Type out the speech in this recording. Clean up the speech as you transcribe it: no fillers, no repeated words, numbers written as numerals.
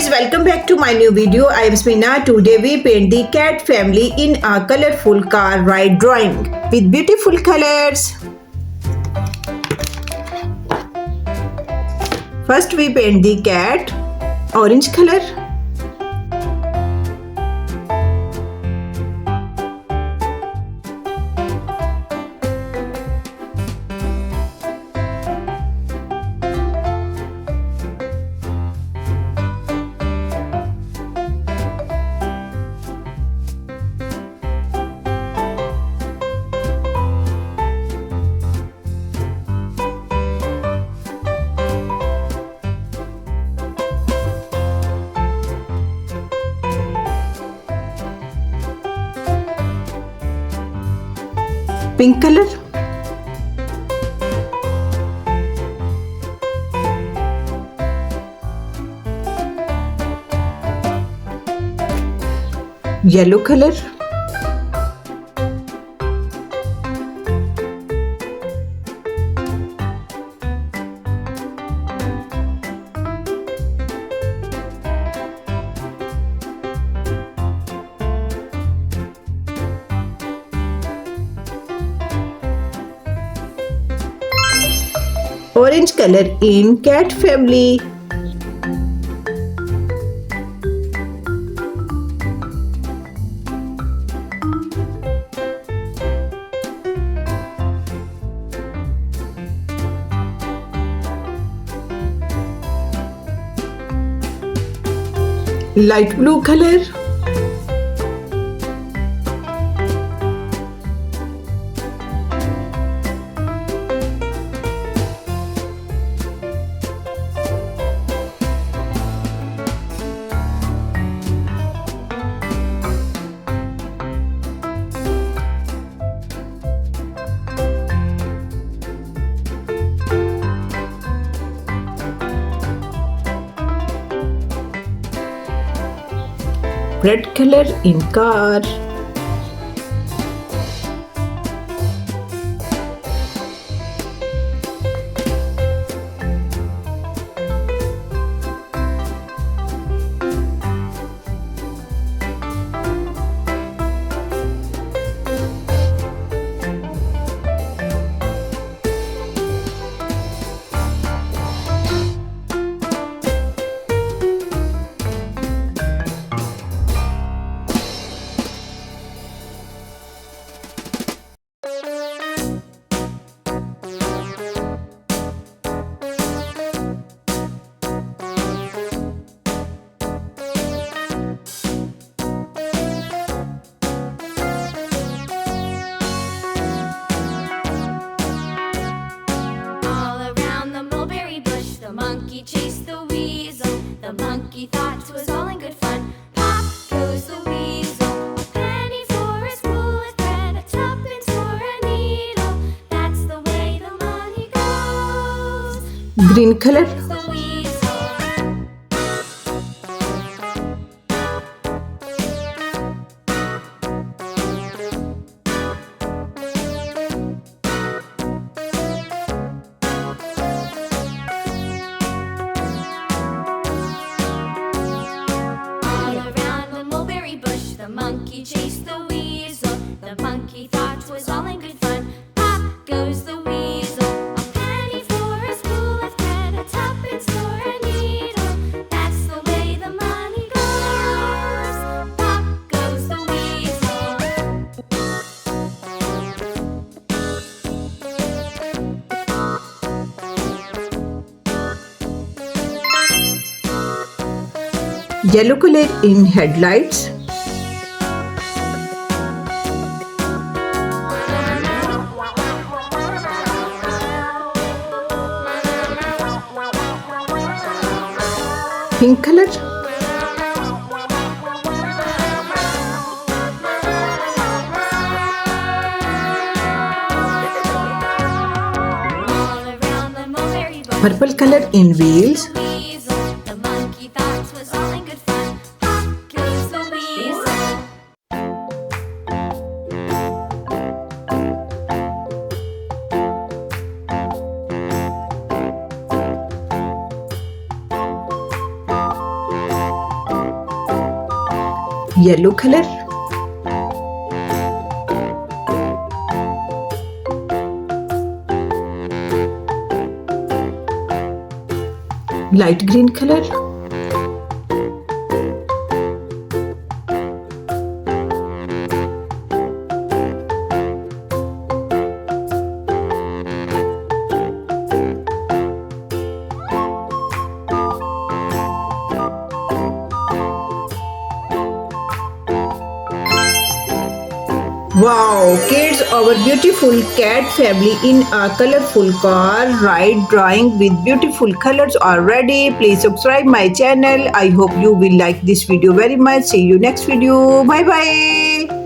guys, welcome back to my new video. I am Samina. Today we paint the cat family in a colorful car ride drawing with beautiful colors. First we paint the cat orange color. Pink color, yellow color, orange color in cat family. Light blue color, red color in car, monkey chased the weasel. The monkey thought 'twas all in good fun. Pop goes the weasel. A penny for a spool of thread, a tuppence for a needle. That's the way the money goes. green color, Goes the weasel. The monkey chased the weasel. The monkey thought 'twas all in good fun. Pop goes the weasel. A penny for a spool of thread, a tuppence for a needle. That's the way the money goes. Pop goes the weasel. yellow color in headlights, pink color, purple color in wheels, The monkey thought 'twas all in good fun. Pop goes the weasel. Yellow color. Light green color. Wow, kids, our beautiful cat family in a colorful car ride drawing with beautiful colors are ready. Please subscribe my channel. I hope you will like this video very much. See you next video. Bye bye.